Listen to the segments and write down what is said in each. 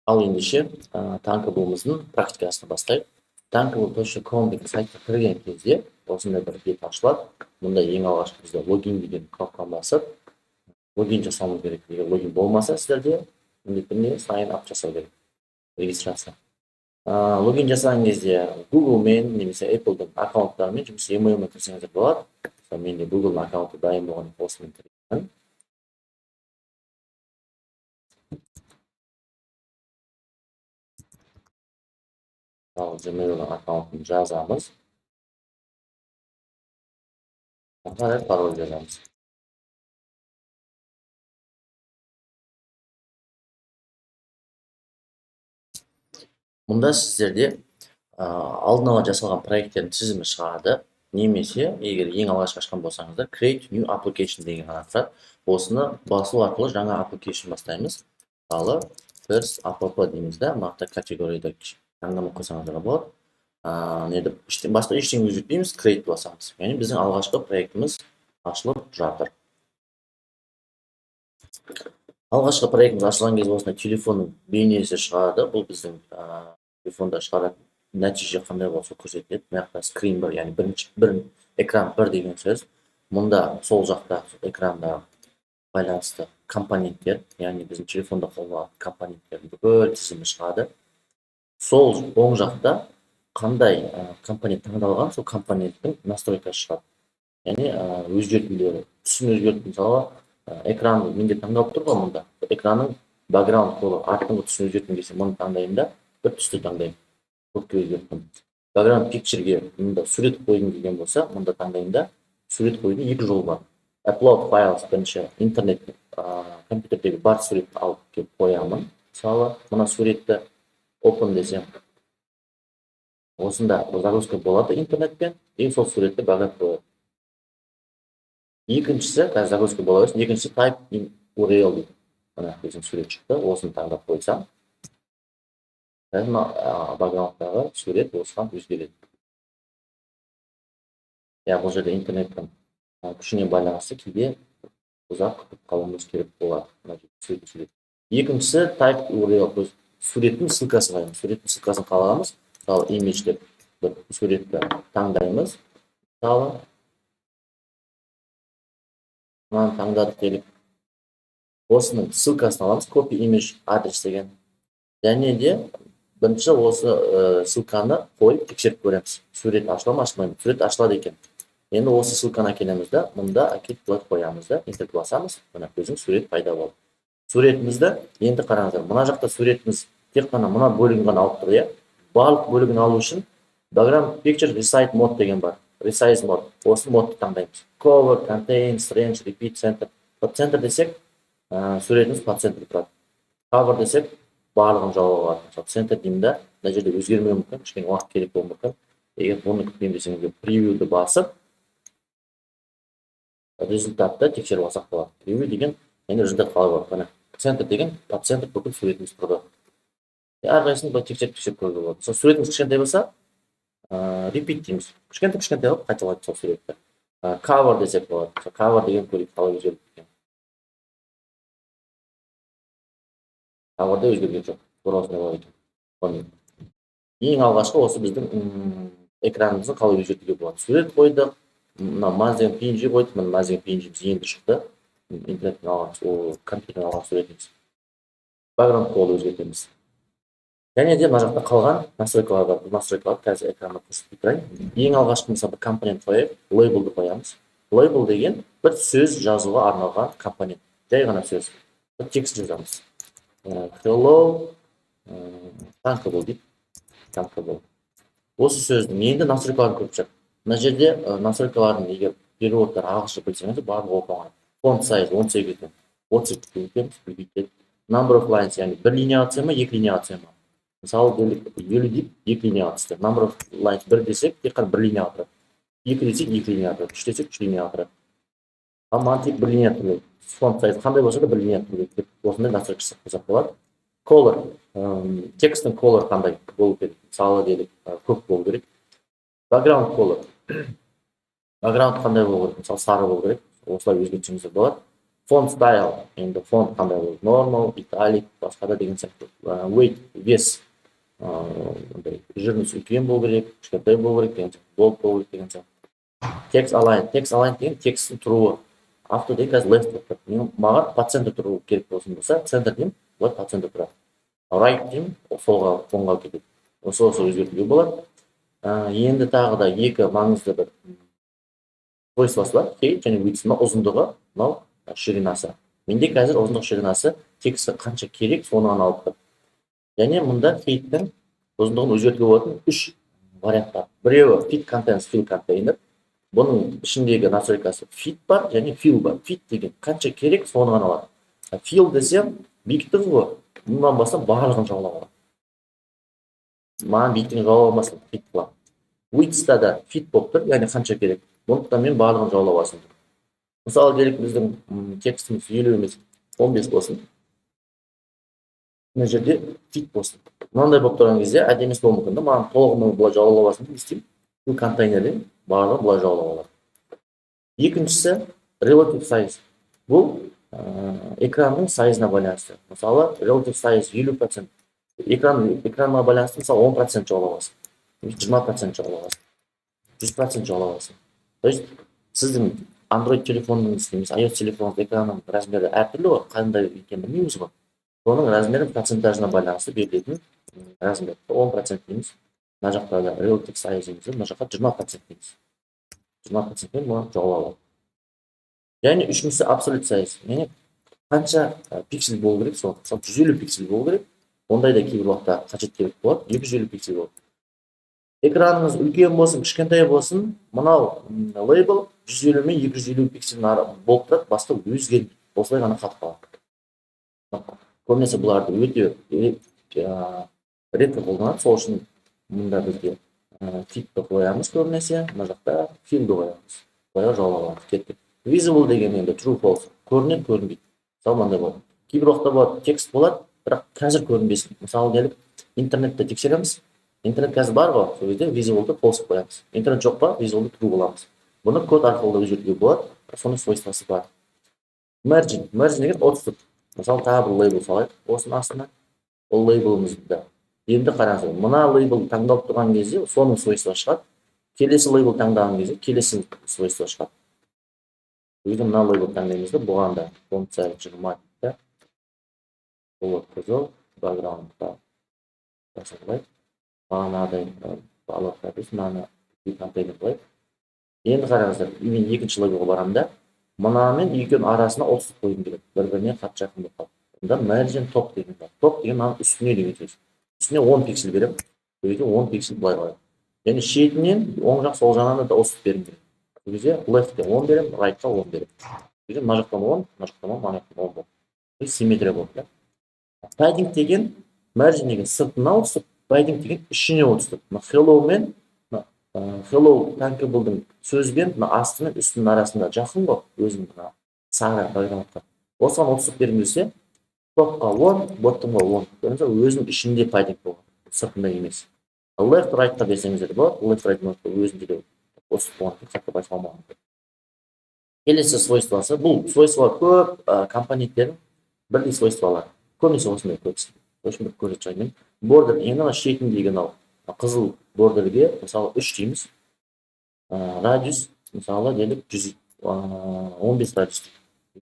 Ал ендеше Tankable'ымыздың практикасына бастайық. Tankable.com деген сайтқа кірген кезде осындай бір бет ашылады. Мұнда ең алғашқы бізде логин деген кнопканы басып, логин жасауымыз керек. Егер логин болмаса сіздерде міндетті түрде сайын ап жасау керек. Регистрация. Логин жасаған кезде Google мен немесе Apple-дың аккаунттарымен жұмыс email-мен кірсеңіздер болады. Менде Google-дың аккаунты дайын болған осымен кірген. Gmail аккаунтын жазамыз. Қарай пароль жазамыз. Мұнда сіздерде алдын ала жасалған проекттердің тізімі шығады. Немесе, егер ең алғаш ашқан болсаңыздар, Create New Application деген ғана тұрады. Осыны басу арқылы жаңа application бастаймыз. Мысалы, First App дейміз да, мақта категорияда таңдамай қойсаңыздар болады. Басқа ештеңе өзгертпейміз, Create басамыз. Яғни біздің алғашқы проектіміз ашылып жатыр. Алғашқы проектіміз ашылған кезде осындай телефонның бейнесі шығады. Бұл біздің телефонда шығаратын нәтиже қандай болса көрсетеді. Мына скрин бар, яғни бір экран бір деген сөз. Мұнда сол жақта экранда байланысты компоненттер, яғни біздің телефонда қолданылатын компоненттердің бүкіл тізімі шығады. Сол оң жақта қандай компонент таңдалған, сол компоненттің настройкасы шығады. Яғни өзгертулері, түсін өзгерту, мысалы, экранды менде таңдалып тұр ғой мұнда. Экранның background color, артыңғы түсін өзгерту десе, мұны таңдаймын да, бір түсті таңдаймын. Көкке өзгерттім. Background pictureге мұнда сурет қойдым деген болса, мұнда таңдаймын да, сурет қойдың екі жолы бар. Upload files бірінші интернет компьютердегі бар суретті алып келіп қоямын. Мысалы, мына суретті open десем, осында загрузка болады интернетпен, ең сол суретті бағып қояды. Екіншісі, қазір загрузка бола берсін, екіншісі type in URL дейді. Мына біздің сурет шықты, осыны таңдап қойсам, бэкграундтағы сурет осыған өзгереді. Бұл жерде интернеттің күшіне байланысты кейде ұзақ күтіп қалуымыз керек болады. Екіншісі type URL, суреттің ссылкасын қоямыз. Суреттің ссылкасын қалағанбыз. Мысалы, image деп бір суретті таңдаймыз. Мысалы, мынаны таңдадық делік. Осының ссылкасын аламыз, copy image адрес деген. Және де бірінші осы ссылканы қойып тексеріп көреміз. Сурет ашыла ма, ашылмайды ма? Сурет ашылады екен. Енді осы ссылканы әкелеміз да, мұнда әкеліп былай қоямыз да, интер басамыз, мына көздің сурет пайда болды. Суретімізді енді қараңыздар, мына жақта суретіміз тек қана мына бөлігін ғана алып тұр, иә? Барлық бөлігін алу үшін background picture resize mode деген бар. Resize mode. Осы модты таңдаймыз. Cover, contain, range, repeat, center. Center десек, суретіміз по центрі тұрады. Cover десек, барлығын жауып алады. Мысалы, center деймін да, мына жерде өзгермеуі мүмкін, кішкене уақыт керек болуы мүмкін. Егер оны күтпеймін десеңіздер, превьюді басып, результатты тексеріп алсақ болады. Превью деген, яғни результат қалай болады. Мына центр деген, по центр бүкіл суретіміз тұрды. Әрқайсысын былай тексеріп көруге болады. Сол суретіміз кішкентай болса, repeat дейміз. Кішкентай қылып қайталайды сол суретті. Cover десек болады. Cover деген көрейік қалай өзгеріп кеткен. Coverда өзгерген жоқ. Осындай болады екен. Ең алғашқы осы біздің экранымызды қалай өзгертуге болады. Сурет қойдық. Мына маз деген PNG қойдық. Мына маз деген PNG-міз енді шықты. Интернеттен алған, компьютерден алған суретіміз. Background color өзгертеміз. Және де мына жақта қалған настройкалар бар. Бұл настройкалар қазір экранға көрсетіп тұрайын. Ең алғашқы мысалы бір компонент қойып, labelді қоямыз. Label деген бір сөз жазуға арналған компонент. Жай ғана сөз. Бір текст жазамыз. Hello, Tankable дейді. Tankable. Осы сөздің енді настройкаларын көріп шығады. Мына жерде настройкалардың егер переводтар ағылшынша білсеңіз, барлығы оп-оңай. Font size 18-ден 32-ге Number of lines, яғни бір линия атса ма, екі линия атса ма. Мысалы, 50 деп екі линия атысты. Number of lines 1 десек, тек қана бір линия атырады. 2 десек, 2 линия атырады. 3 десек, 3 линия атырады. Маған тек бір линия тұрды. Font size қандай болса да бір линия тұрды деп осындай настройка жасап болады. Color, текстің color қандай болу керек. Мысалы, делік көк болу керек. Background color. Background қандай болу керек. Мысалы, сары болу керек. Осылай өзгертсеңіздер болады. Font style, енді фонт қандай болады, normal, italic, басқа да деген сияқты. Weight, вес, жирность үлкен болу керек, кішкентай болу керек деген сияқты, bold болу керек деген сияқты. Text align деген тексттің тұруы. Авто деген қазір left болып тұр. Маған по центру тұру керек болсын болса, центр деймін, олар по центру тұрады. Right деймін, солға, оңға кетеді. Осы өзгертуге болады. Енді тағы да екі маңызды бір свойствосы бар. Height және width, ұзындығы, мынау ширинасы. Менде қазір ұзындық ширинасы текстті қанша керек, соны ғана алып тұр. Және мұнда height-тің ұзындығын өзгертуге болатын үш вариант бар. Біреуі fit contains fill container. Бұның ішіндегі настройкасы fit бар және fill бар. Fit деген қанша керек, соны ғана алады. Fill десем, биіктігі ғой, мұндан басқа барлығын жаулап алады. Маған биіктігін жаулап алмасын, fit қыламын. Width-та да fit болып тұр, яғни қанша керек. Бұндықтан мен барлығын жаулап алсын. Мысалы, керек біздің текстіміз 50 емес 15 болсын. Мына жерде fit болсын. Мынандай болып тұрған кезде әдемес болуы мүмкін. Маған толығымен бұлай жаулап алсын, не істеймін? Бұл контейнерден барлығын бұлай жаулап алады. Екіншісі relative size. Бұл экранның сайызына байланысты. Мысалы, relative size 50%. Экранға байланысты, мысалы 10% жаулап алсын. 20% жаулап алсын. 100% жаулап алсын. То есть, сіздің Android телефоныңыз, немесе iOS телефоныңыз экранның размері әртүрлі ғой, қандай екенін білмейміз ғой. Оның размері процентажына байланысты берілетін размер. 10% дейміз. Мына жақта да relative size дейміз, мына жақта 20% дейміз. 20%-пен бұны жаулап алады. Және үшіншісі absolute size. Яғни қанша пиксель болу керек, сол 150 пиксель болу керек. Ондай да кейбір уақытта қажет керек болады, 250 пиксель болады. Экраныңыз үлкен болсын, кішкентай болсын, мынау лейбл 150 мен 250 пиксель болып тұрады, басқа өзгермейді. Осылай ғана қатып қалады. Көбінесе бұларды өте реткі қолданады, сол үшін мұнда бізде фитті қоямыз көбінесе, мына жақта филді қоямыз. Қоя жаулап алады, кеттік. Visible деген енді true false, көрінеді, көрінбейді. Мысалы мынандай болады. Кейбір уақытта болады, текст болады, бірақ қазір көрінбесін. Мысалы келіп интернетті тексереміз. Интернет қазір бар ғой, сол кезде visible-ды false қоямыз. Интернет жоқ па, visible-ды true қыламыз. Бұны код арқылы өзгертуге болады, соның свойствосы бар. Margin деген отступ. Мысалы тағы бір лейбл салайық осының астына. Ол лейблімізді. Енді қараңыз, мына лейбл таңдалып тұрған кезде соның свойствосы шығады. Келесі лейбл таңдаған кезде келесі свойствосы шығады. Мына лейбл таңдаймызды, бұған да функция 20 да. Бұл қызыл, бэкграундта жасалайық. Бағанадай балық қайпыз, мынаны контейнер қойып. Енді қараңыздар, мен екінші лейблға барамда, мынамен екеуінің арасына отступ қойым керек. Бір-біріне қатты жақын болып қалды. Онда margin top деген бар. Top деген мынаның үстіне деген сөз. Үстіне 10 пиксель берем. Бұл жерде 10 пиксель былай қоямын. Және шетінен оң жақ сол жағынан да отступ берем керек. Бұл жерде left'те 10 берем, right'қа 10 берем. Бұл жерде мына жақтан 10, мына жақтан 10, мына жақтан 10 болды. Бұл симметрия болды. Padding деген margin деген сыртына отступ, padding деген ішіне отступ. Hello мен hello tankable-дың сөзбен асты мен үстінің арасында жақын ғой, өзінің сары байраматқа. Осыған отступ бермесе, топқа 10, боттымға 10. Өзінің ішінде padding болады, сыртында емес. Left right-қа берсеңіздер болады, left right-қа өзінде де отступ болады, сақта байқалмаған. Келесі свойствосы, бұл свойстволар көп компоненттердің бірдей свойстволар. Көбінесе осындай көпсін. Өшін бір көрсет жаймен. Border, енді шетіндегі қызыл бордерге, мысалы 3 дейміз. Радиус, мысалы делік 15 радиус.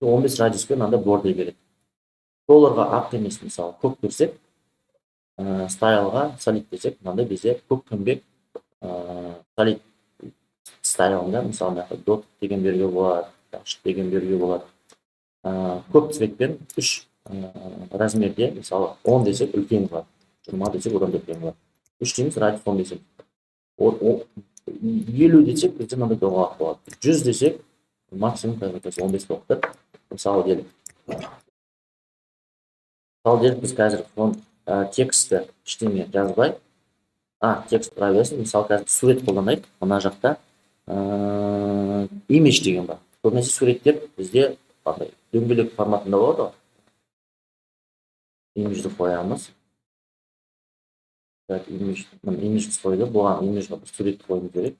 15 радиуспен анда бордер келеді. Колорға ақ емес, мысалы көк берсек, стайлға solid десек, мынандай бізде көк көмбек solid стайлында, мысалы dot деген беруге болады, дашт деген беруге болады. Көк цветпен 3 размерде, мысалы 10 десек үлкен болады, 20 десек одан да үлкен болады. 3 дейміз, радиус 10 десек. 50 десек, бізде мынандай доғалық болады. 100 десек, максимум 15 болады. Мысалы делік. Біз қазір текстті іштеме жазбай. Текст тұра берсін. Мысалы қазір сурет қолданайық. Мына жақта image деген бар. Көбінесе суреттер бізде дөңгелек форматында болады. Image-ді қоямыз. Image қойды, бұған image-ға бір суретті қойым керек.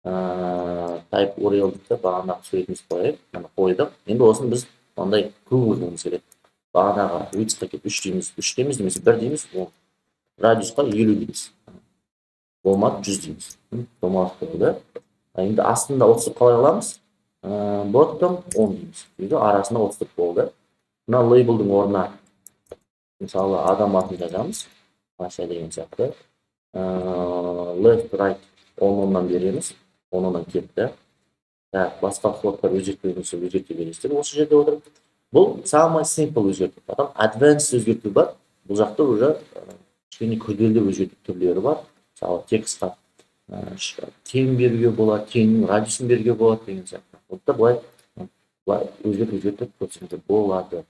Type URL-ді бағанағы суретіміз қойып, қойдық. Енді осыны біз андай көп өзгеруіміз керек. Бағанағы widthқа келіп 3 дейміз, 3 дейміз немесе 1 дейміз, ол радиусқа 50 дейміз. Болмады 100 дейміз. Болмады болды. Енді астында 30 қалай қыламыз? Bottom 10 дейміз. Енді арасында 30 болды. Мына лейблдің орнына мысалы адам атын жазамыз. Аша деген сияқты. Left, right 10-10-нан береміз. 10-10-нан кетті. Басқа флоттар өзгертпеңіз, өзгерте бересіздер осы жерде отырып. Бұл самый simple өзгерту. Потом advanced өзгерту бар. Бұл жақта уже кішкене күрделі өзгерту түрлері бар. Мысалы текстқа тең беруге болады, теңнің радиусын беруге болады деген сияқты. Бұлтта былай өзгертіп көрсеңіздер болады.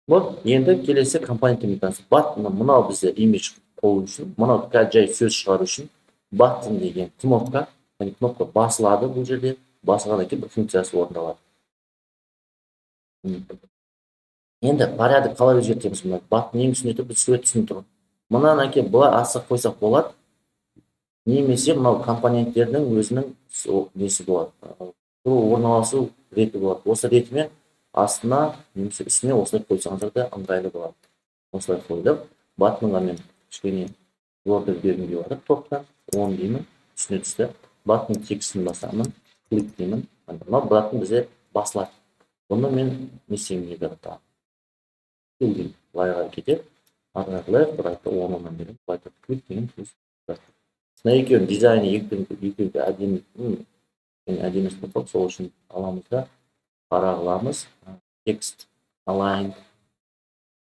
Вот, енді келесі компоненттермен танысып. Button мынау бізде имидж қою үшін, мынау жай сөз шығару үшін button деген кнопка, яғни кнопка басылады бұл жерде, басылғаннан кейін бір функциясы орындалады. Енді порядок қалай өзгертеміз мына button ең үстіне біз сурет түсініп тұрмыз. Мынаны әкеліп былай асық қойсақ болады. Немесе мынау компоненттердің өзінің несі болады. Орналасу реті болады. Осы ретімен астына немесе үстіне осылай қойсаңыздар да ыңғайлы болады. Осылай қойдық. Buttonға мен кішкене ордер бергім келіп жатыр топтан. 10 деймін, үстіне түсті. Button текстін басамын, клик деймін. Мынау button бізде басылады. Бұны мен не істеймін егер деймін. Былайға кетеді. Ары left, right-ты 10-10-нан беремін. Былайға клик деймін. Мына екеуінің дизайны екеуі әдемі болып, сол үшін аламыз да қара қыламыз. Текст, align,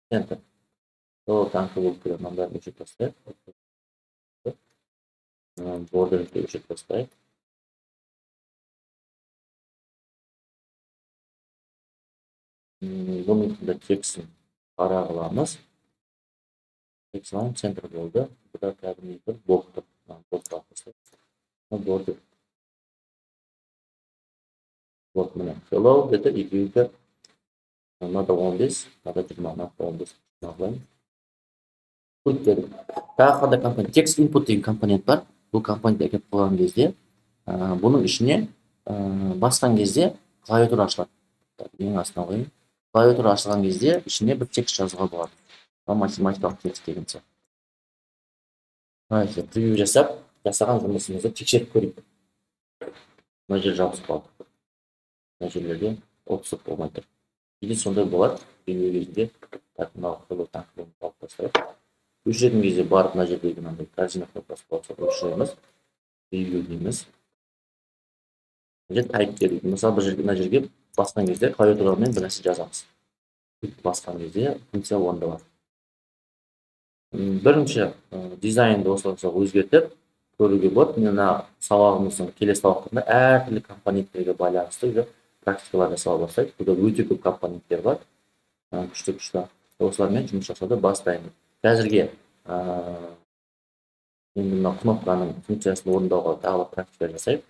center. Сол таңқы болып келеді. Мынандарын өшіріп тастайық. Бордерді өшіріп тастайық. Бұның да текстін қара қыламыз. Текст align, center болды. Бұда кәдімгі бір болықты. Border. Вот міне hello деді, екеуі мынада 15, мынада 20, мынада 15 нағылайын. Тағы қандай компонент? Text input деген компонент бар. Бұл компонент әкеп қойған кезде, бұның ішіне басқан кезде клавиатура ашылады. Ең астына қойын. Клавиатура ашылған кезде ішіне бір текст жазуға болады. Математикалық текст деген сияқты. Превью жасаған жұмысымызды тексеріп көрейік. Мына жер жабысып қалды. Мына жерлерде отсып болмай тұр. Кейде сондай болады. Превью кезінде мынау таңқылын алып тастайық. Өшіретін кезде барып мына жердегі мынандай корзина кнопкасы болса өшіреміз. Превью дейміз. Type керек. Мысалы бір жерге мына жерге басқан кезде клавиатурамен бір нәрсе жазамыз. Басқан кезде функция орындалады. Бірінші дизайнды осылайша өзгертіп көруге болады. Мына сабағымыздың келесі сабақтарында әртүрлі компоненттерге байланысты практикалар жасала бастайды. Бұда өте көп компоненттер бар. Күшті. Осылармен жұмыс жасауды бастаймыз. Қазірге мына кнопканың функциясын орындауға тағы практика жасайық.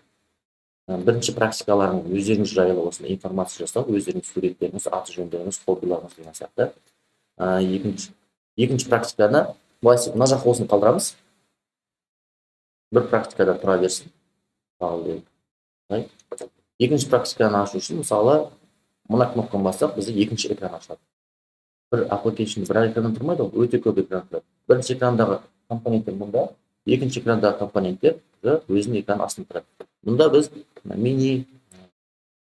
Бірінші практикаларың өздеріңіз жайлы осындай информация жасау, өздеріңіз суреттеріңіз, аты жөндеріңіз, хоббиларыңыз деген сияқты. Екінші практиканы мына жаққа осыны қалдырамыз. Бір практикада тұра берсін. Екінші практиканы ашу үшін, мысалы, мына кнопканы бассақ, бізде екінші экран ашылады. Бір application бір экраннан тұрмайды, өте көп экран тұрады. Бірінші экрандағы компоненттер мұнда, екінші экрандағы компоненттер өзінің экран астында тұрады. Мұнда біз мини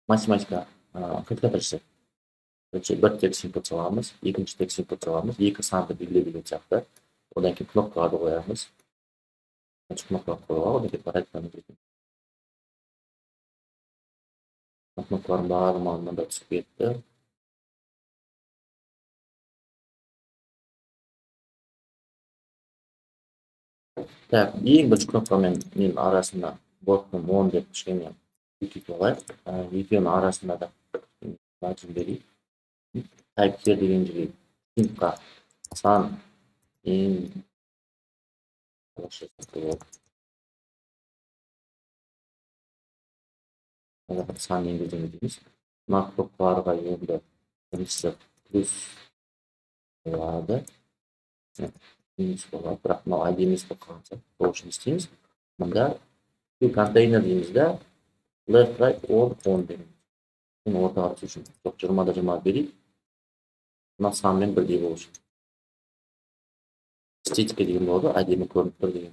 математика калькулятор жасайық. Бір текст инпут саламыз, екінші текст инпут саламыз, екі санды белгілеу деген сияқты. Одан кейін кнопкаға да қоямыз. Кнопкаға қойып, одан кейін параметрлерін береміз. Кнопкалардың барлығы мында түсіп кетті. Так, ең бірінші кнопкамен мен арасында боттың 10 деп кішкене екеуі алайық. Екеуінің арасында да мәтін берейік. Type деген жерге синтқа сан ең сан енгізуге дейміз. Мына кнопкаларға енді біріншісі плюс болады. Минус болады, бірақ мынау ID емес болып қалған. Сол үшін істейміз. Мұнда контейнер дейміз да, left, right, on дейміз. Мен ортаға түсу үшін жоқ 20-да 20 берейік. Мына санмен бірдей болу үшін. Эстетика деген болады, әдемі көрініп тұр деген.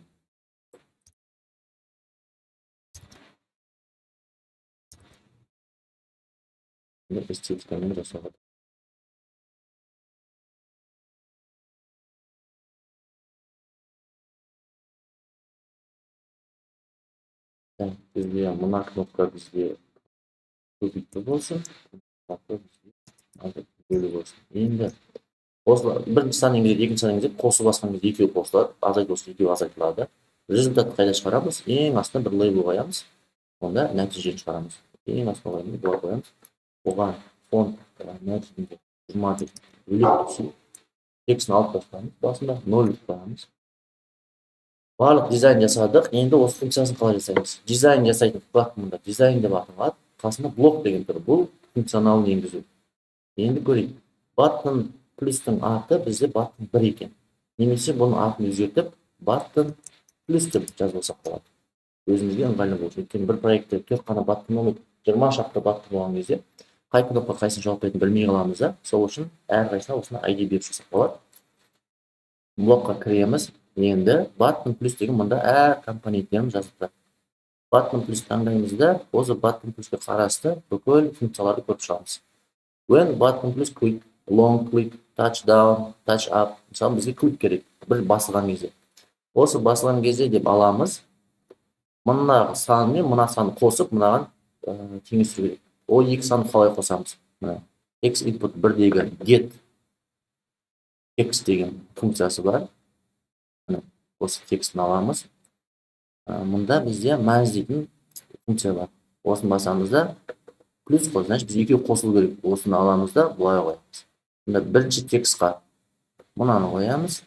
Эстетикамен жасауға. Бізде мына кнопка бізде көбейту болсын. Бөлу болсын. Енді бірінші сан енгізеді, екінші сан енгізеді, қосу басқан кезде екеуі қосылады, азайту болса екеуі азайтылады. Результатты қайда шығарамыз? Ең астына бір лейбл қоямыз. Онда нәтижені шығарамыз. Ең астына қоямыз, бұлай қоямыз. Оған фонд нәтижеге 20 деп бөлек түсу. Текстін алып тастаймыз, басында 0 қоямыз. Барлық дизайн жасадық. Енді осы функциясын қалай жасаймыз? Дизайн жасайтын платформада дизайн деп аталады. Қасында блок деген тұр. Бұл функционалды енгізу. Енді көрейік. Button плюстың аты бізде button 1 екен. Немесе бұның атын өзгертіп button плюс деп жазылсақ болады. Өзімізге ыңғайлы болады. Өйткені бір проектте 4 қана button болып, 20 шақты button болған кезде қай кнопка қайсысын жауап беретінін білмей қаламыз да. Сол үшін әрқайсысына осыны ID беріп жазсақ болады. Блокқа кіреміз. Енді button плюс деген мұнда әр компоненттерін жазып тұр. Button плюс таңдаймызда, осы button плюске қарасты бүкіл функцияларды көріп шығамыз. When button плюс click, long click, touch down, touch up. Мысалы бізге клик керек, бір басылған кезде. Осы басылған кезде деп аламыз. Мұндағы сан мен мұна санды қосып, мұнаған теңестіру керек. Ол екі санды қалай қосамыз? X input 1-дегі get text деген функциясы бар. Осы текстін аламыз. Мұнда бізде мәз дейтін функция бар. Осын басамызда плюс қой, значит біз екеуі қосылу керек. Осыны аламыз да бұлай қоямыз. Мұнда бірінші текстқа мұнаны қоямыз.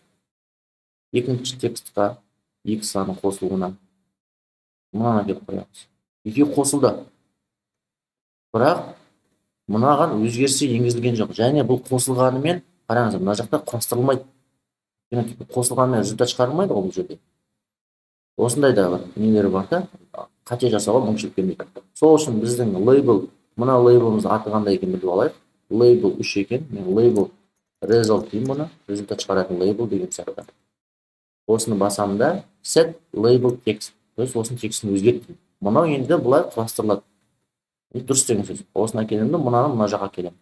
Екінші текстқа екі саны қосылуына мұнаны әкеліп қоямыз. Екеуі қосылды. Бірақ мұнаған өзгерісі енгізілген жоқ. Және бұл қосылғанымен қараңыз, мына жақта құрастырылмайды. Қосылғанымен результат шығарылмайды ол жерде. Осындай да бар, нелері бар да, қате жасауға мүмкіншілік бермейді. Сол үшін біздің лейбл, мына лейбліміз аты қандай екенін біліп алайық. Лейбл 3 екен. Мен лейбл result деймін бұны. Результат шығаратын лейбл деген сияқты. Осыны басамда set label text. То есть осының текстін өзгерттім. Мынау енді бұлай құрастырылады. Дұрыс деген сөз. Осыны әкелемді, мұнаны мына жаққа әкелемін.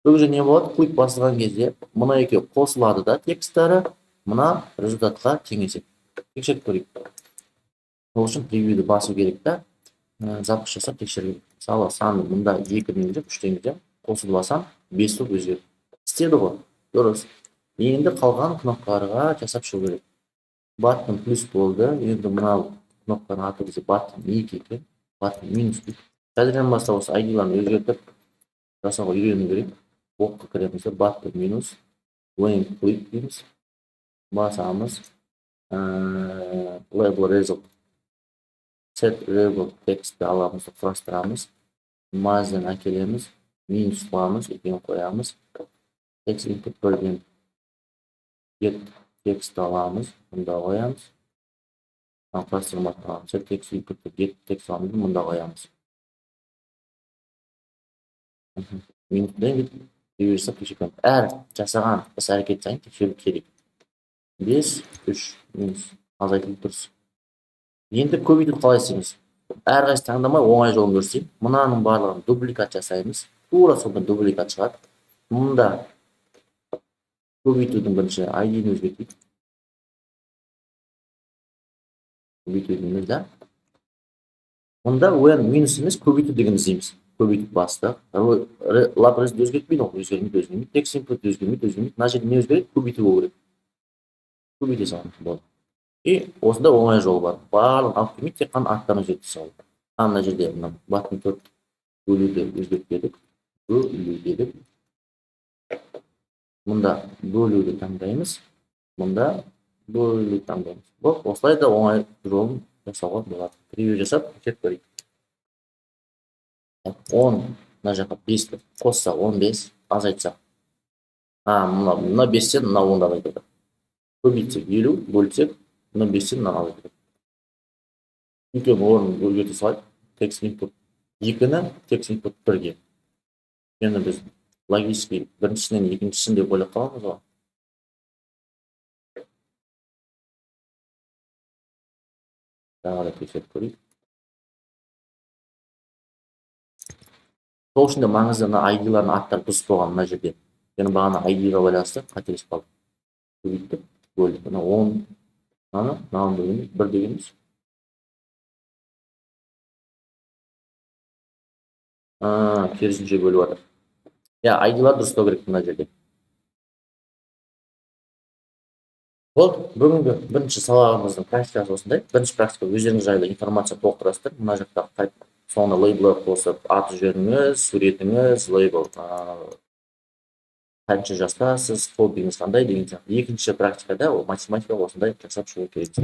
Бұл жерде не болады? Клик басылған кезде мына екеуі қосылады да тексттері, мына результатқа теңеседі. Тексеріп көрейік. Ол үшін превьюді басу керек та, запуск жасап тексеру керек. Мысалы, саны мұнда 2-ден келіп, 3-ден келіп, қосылып басам, 5 болып өзгерді. Істеді ғой. Дұрыс. Енді қалған кнопкаларға жасап шығу керек. Button плюс болды. Енді мына кнопканың аты бізде button 2 екен. Button минус 2. Қазірден бастап осы ID-ларын өзгертіп жасауға үйрену керек. Блокқа кіреміз, button минус when click дейміз. Басамыз. Label result. Set label текстті аламыз, құрастырамыз. Мазен әкелеміз. Минус қоямыз, екеуін қоямыз. Text input 1-ден get текстті аламыз, мұнда қоямыз. Құрастырмақтан set text input get текст аламыз, мұнда қоямыз. Минуттен тексеріп тексеріп әр жасаған іс әрекет сайын тексеру керек. 5, 3, минус азайтылып дұрыс. Енді көбейтіп қалай істейміз? Әрқайсы таңдамай оңай жолын көрсетейін. Мұнаның барлығын дубликат жасаймыз. Тура сонда дубликат шығады. Мұнда көбейтудің бірінші ID-ні өзгертейік. Көбейтудің да. Мұнда when минус емес көбейту деген іздейміз. Көбейтіп бастық. Лабрезді өзгертпейді, өзгермейді. Text input өзгермейді. Мына жерде не өзгереді? Көбейту болу керек. Көбейте саламыз болады. И осында оңай жол бар. Барлық алып келмейді, тек қана аттан өзгерте салады. Мына жерде button 4 бөлуді өзгертпедік. Бөлу дедік. Мұнда бөлуді таңдаймыз. Мұнда бөлуді таңдаймыз. Бұл осылай да оңай жолын жасауға болады. Превью жасап, тек көрейік. 10, мына жаққа 5 қосса 15, азайтсақ. Мына 5-тен мына 10-да азайтады. Көбейтсек 50, бөлсек, мына 5-тен мына азайтады. Екеуін орнын өзгерте салайық. Text input 2-ні text input 1-ге. енді біз логический біріншісінен екіншісін деп ойлап қаламыз ғой. Тағы да тексеріп көрейік. Сол үшін де маңызды ID-лардың аттары дұрыс болған мына жерде. Яғни бағана ID-ға байланысты қателесіп қалдық. Көбейттік, бөлдік. Мына 10, мынаны дегеніміз 1 дегеніміз. Керісінше бөліп жатыр. ID-лар дұрыстау керек мына жерде. Болды, бүгінгі бірінші сабағымыздың практикасы осындай. Бірінші практика өздеріңіз жайлы информация толықтырасыздар. Мына жақта соңына лейблер қосып, аты жөніңіз, суретіңіз, лейбл қанша жастасыз, хоббиіңіз қандай деген сияқты. Екінші практикада ол математика осындай жасап шығу керек.